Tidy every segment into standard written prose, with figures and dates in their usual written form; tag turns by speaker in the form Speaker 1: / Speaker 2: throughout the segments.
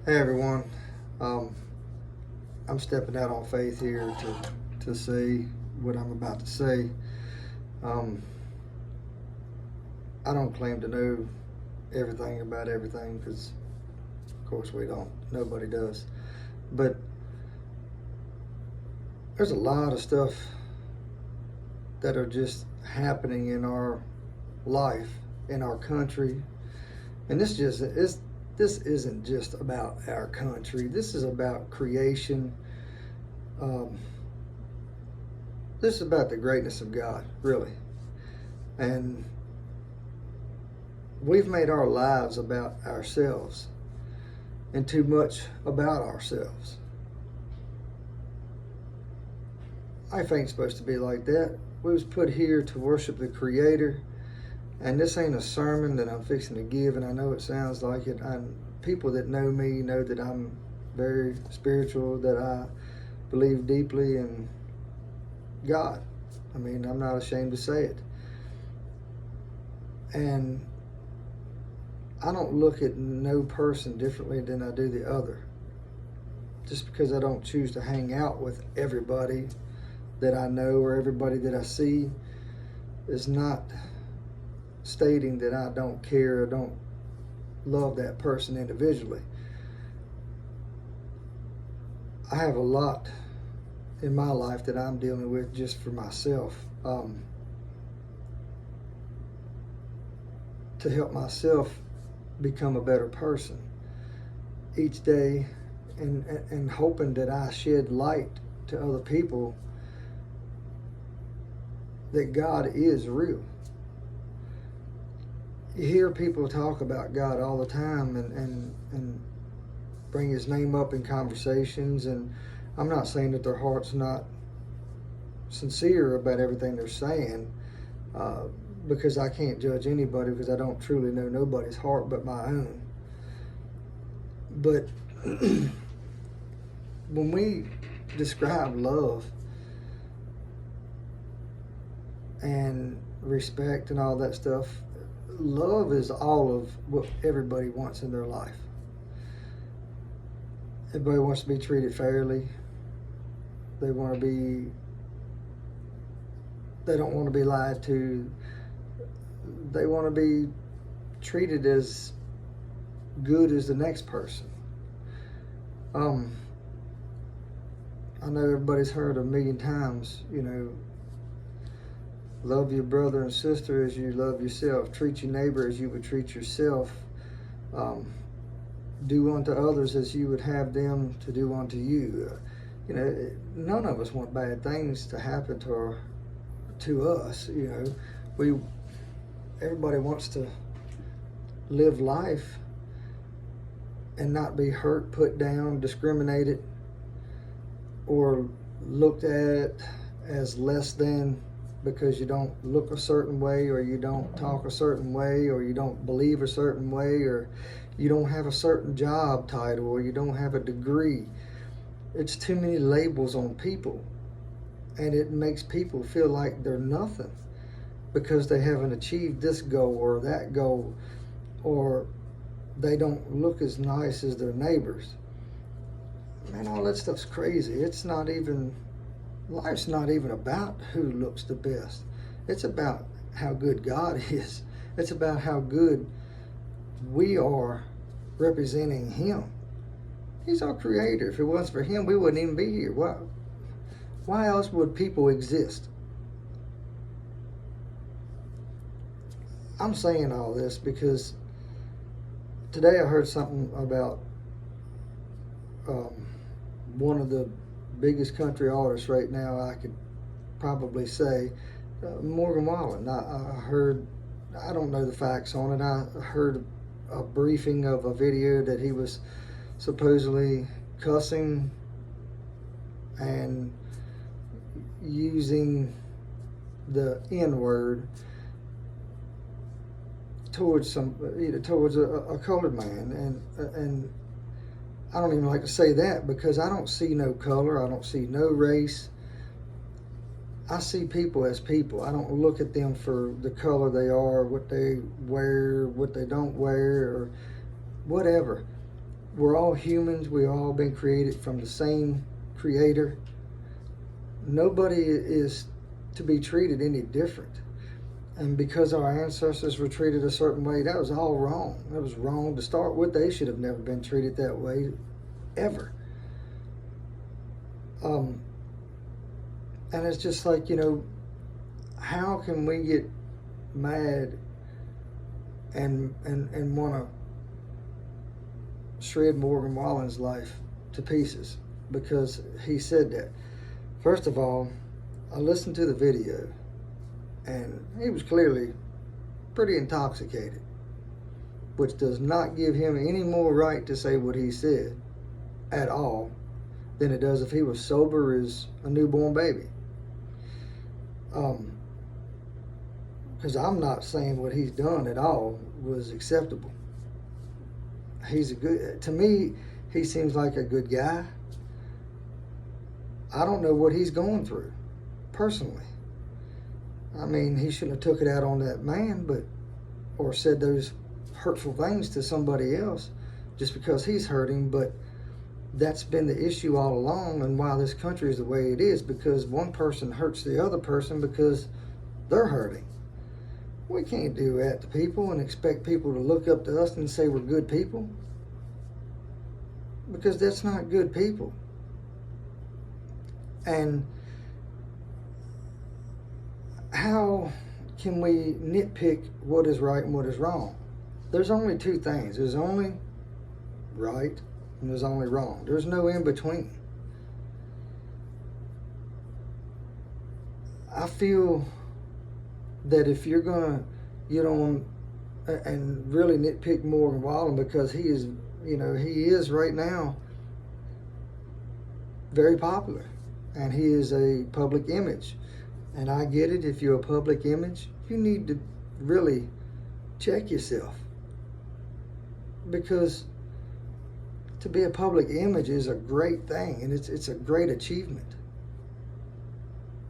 Speaker 1: Hey everyone, um, I'm stepping out on faith here to say what I'm about to say. Um, I don't claim to know everything about everything because, of course, we don't. Nobody does. But there's a lot of stuff that are just happening in our life, in our country, and this isn't just about our country. This is about creation. Um, this is about the greatness of God, really. And we've made our lives about ourselves and too much about ourselves. Life ain't supposed to be like that. We was put here to worship the Creator, and this ain't a sermon that I'm fixing to give, and I know it sounds like it. People that know me know that I'm very spiritual, that I believe deeply in God. I mean, I'm not ashamed to say it. And I don't look at no person differently than I do the other. Just because I don't choose to hang out with everybody that I know or everybody that I see is not stating that I don't care or don't love that person individually. I have a lot in my life that I'm dealing with just for myself, to help myself become a better person each day, and hoping that I shed light to other people that God is real. You hear people talk about God all the time and bring his name up in conversations, and I'm not saying that their heart's not sincere about everything they're saying, because I can't judge anybody because I don't truly know nobody's heart but my own. But when we describe love and respect and all that stuff, love is all of what everybody wants in their life. Everybody wants to be treated fairly. They don't want to be lied to. They want to be treated as good as the next person. I know everybody's heard a million times, love your brother and sister as you love yourself. Treat your neighbor as you would treat yourself. Do unto others as you would have them to do unto you. None of us want bad things to happen to us. Everybody wants to live life and not be hurt, put down, discriminated, or looked at as less than because you don't look a certain way, or you don't talk a certain way, or you don't believe a certain way, or you don't have a certain job title, or you don't have a degree. It's too many labels on people, and it makes people feel like they're nothing because they haven't achieved this goal or that goal, or they don't look as nice as their neighbors. Man, all that stuff's crazy. Life's not even about who looks the best. It's about how good God is. It's about how good we are representing him. He's our creator. If it wasn't for him, we wouldn't even be here. Why else would people exist? I'm saying all this because today I heard something about one of the biggest country artists right now, I could probably say, Morgan Wallen. I don't know the facts on it. I heard a briefing of a video that he was supposedly cussing and using the N-word towards a colored man, and I don't even like to say that because I don't see no color, I don't see no race. I see people as people. I don't look at them for the color they are, what they wear, what they don't wear, or whatever. we're all humans. We've all been created from the same creator. Nobody is to be treated any different. And because our ancestors were treated a certain way, that was all wrong. That was wrong to start with. They should have never been treated that way, ever. And it's just like, how can we get mad and want to shred Morgan Wallen's life to pieces because he said that? First of all, I listened to the video, and he was clearly pretty intoxicated, which does not give him any more right to say what he said at all than it does if he was sober as a newborn baby. Because I'm not saying what he's done at all was acceptable. To me, he seems like a good guy. I don't know what he's going through, personally. I mean, he shouldn't have took it out on that man, or said those hurtful things to somebody else just because he's hurting, but that's been the issue all along, and why this country is the way it is, because one person hurts the other person because they're hurting. We can't do that to people and expect people to look up to us and say we're good people, because that's not good people. And how can we nitpick what is right and what is wrong? There's only two things. There's only right and there's only wrong. There's no in between. I feel that if you're gonna get on and really nitpick Morgan Wallen, because he is right now very popular, and he is a public image. And I get it, if you're a public image, you need to really check yourself, because to be a public image is a great thing, and it's a great achievement.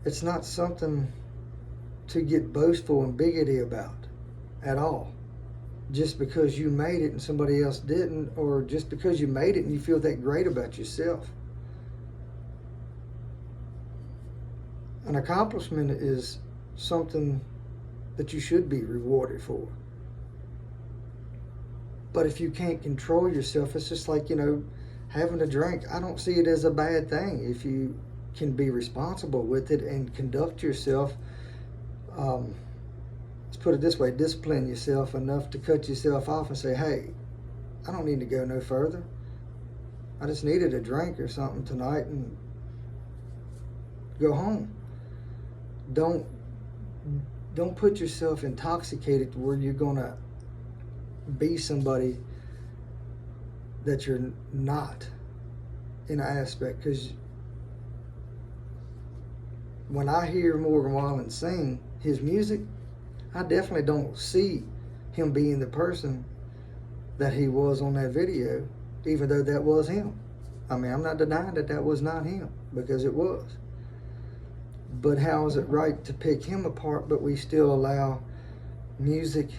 Speaker 1: It's not something to get boastful and bigoted about at all, just because you made it and somebody else didn't, or just because you made it and you feel that great about yourself. An accomplishment is something that you should be rewarded for. But if you can't control yourself, it's just like, having a drink. I don't see it as a bad thing if you can be responsible with it and conduct yourself. Let's put it this way: discipline yourself enough to cut yourself off and say, hey, I don't need to go no further. I just needed a drink or something tonight, and go home. Don't put yourself intoxicated to where you're gonna be somebody that you're not in an aspect. Because when I hear Morgan Wallen sing his music, I definitely don't see him being the person that he was on that video, even though that was him. I mean, I'm not denying that was not him, because it was. But how is it right to pick him apart, but we still allow music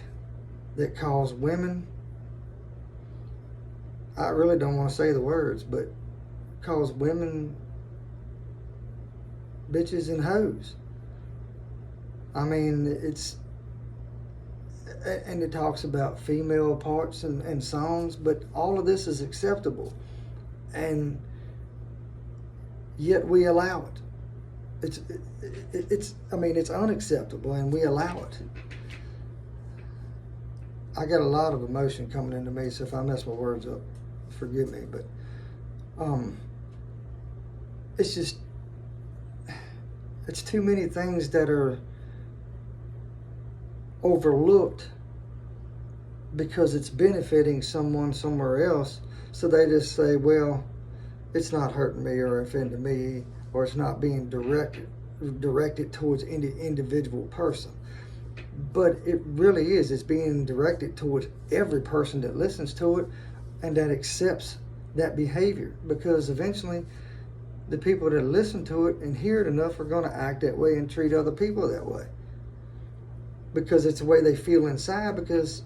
Speaker 1: that calls women, I really don't want to say the words, but calls women bitches and hoes? I mean, and it talks about female parts and songs, but all of this is acceptable, and yet we allow it. It's unacceptable, and we allow it. I got a lot of emotion coming into me, so if I mess my words up, forgive me. But it's too many things that are overlooked because it's benefiting someone somewhere else. So they just say, well, it's not hurting me or offending me, or it's not being directed towards any individual person. But it really is. It's being directed towards every person that listens to it and that accepts that behavior, because eventually the people that listen to it and hear it enough are going to act that way and treat other people that way, because it's the way they feel inside, because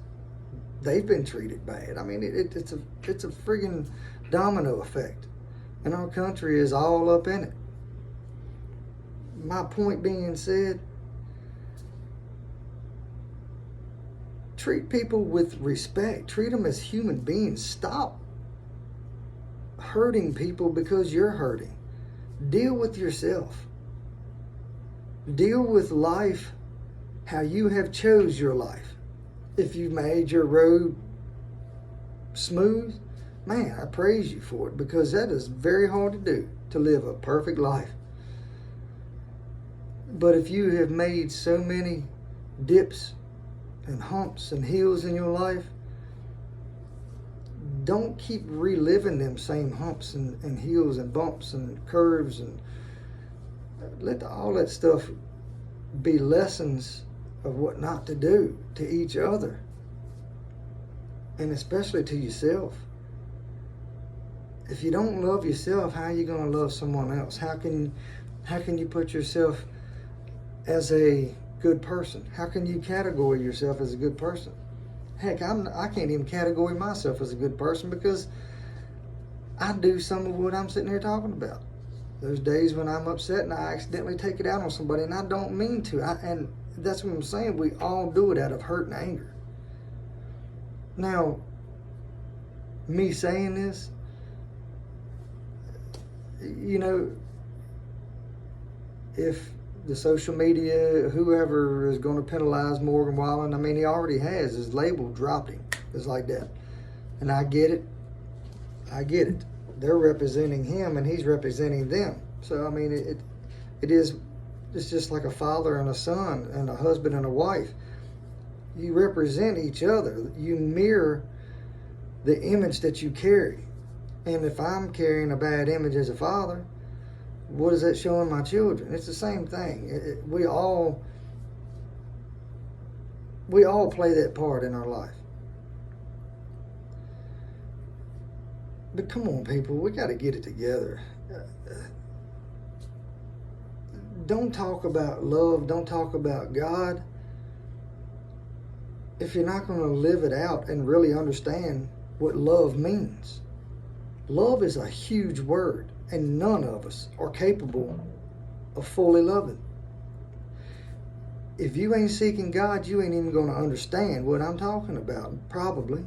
Speaker 1: they've been treated bad. I mean, it's a friggin' domino effect, and our country is all up in it. My point being said, treat people with respect. Treat them as human beings. Stop hurting people because you're hurting. Deal with yourself. Deal with life how you have chose your life. If you made your road smooth, man, I praise you for it, because that is very hard to do, to live a perfect life. But if you have made so many dips and humps and hills in your life, don't keep reliving them same humps and hills and bumps and curves, and let all that stuff be lessons of what not to do to each other, and especially to yourself. If you don't love yourself, how are you going to love someone else? How can you put yourself as a good person? How can you categorize yourself as a good person? Heck, I can't even categorize myself as a good person, because I do some of what I'm sitting here talking about. There's days when I'm upset and I accidentally take it out on somebody, and I don't mean to. And that's what I'm saying. We all do it out of hurt and anger. Now, me saying this, you know, if the social media, whoever is going to penalize Morgan Wallen, I mean, he already has. His label dropped him. It's like that. And I get it. They're representing him and he's representing them. So, I mean, it's just like a father and a son and a husband and a wife. You represent each other. You mirror the image that you carry. And if I'm carrying a bad image as a father, what is that showing my children? It's the same thing. We all play that part in our life. But come on, people, we got to get it together. Don't talk about love. Don't talk about God if you're not going to live it out and really understand what love means. Love is a huge word, and none of us are capable of fully loving. If you ain't seeking God, you ain't even going to understand what I'm talking about, probably.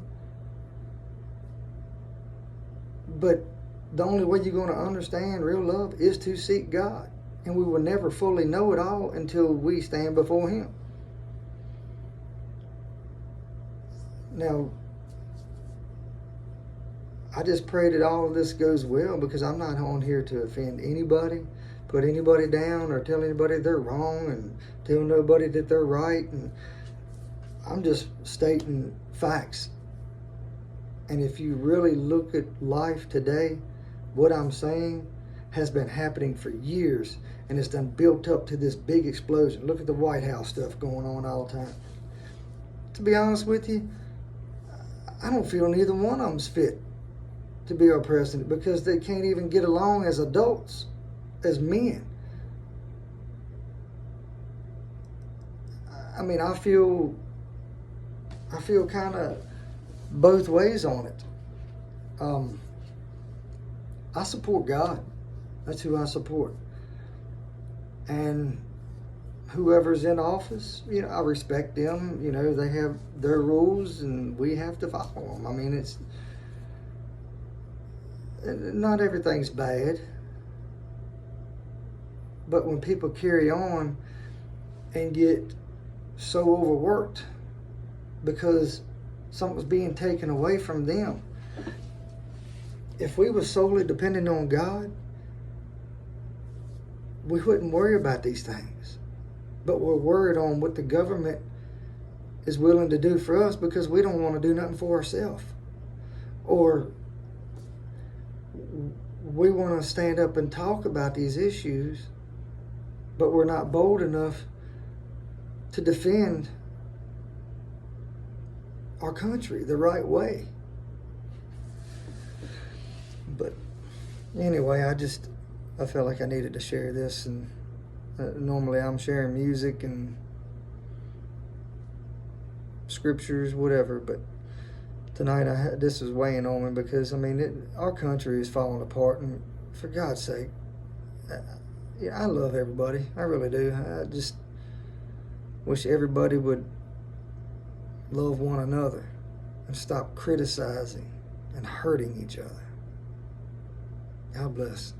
Speaker 1: But the only way you're going to understand real love is to seek God. And we will never fully know it all until we stand before Him. Now, I just pray that all of this goes well, because I'm not on here to offend anybody, put anybody down, or tell anybody they're wrong and tell nobody that they're right. And I'm just stating facts. And if you really look at life today, what I'm saying has been happening for years, and it's done built up to this big explosion. Look at the White House stuff going on all the time. To be honest with you, I don't feel neither one of them's fit to be our president, because they can't even get along as adults, as men. I mean, I feel kind of both ways on it. I support God. That's who I support. And whoever's in office, you know, I respect them. You know, they have their rules and we have to follow them. I mean, it's not everything's bad. But when people carry on and get so overworked because something's being taken away from them. If we were solely dependent on God, we wouldn't worry about these things. But we're worried on what the government is willing to do for us, because we don't want to do nothing for ourselves. Or we want to stand up and talk about these issues, but we're not bold enough to defend our country the right way. But anyway, I felt like I needed to share this, and normally I'm sharing music and scriptures, whatever, but tonight this is weighing on me because I mean our country is falling apart, and for God's sake, I love everybody. I really do. I just wish everybody would love one another and stop criticizing and hurting each other. God bless.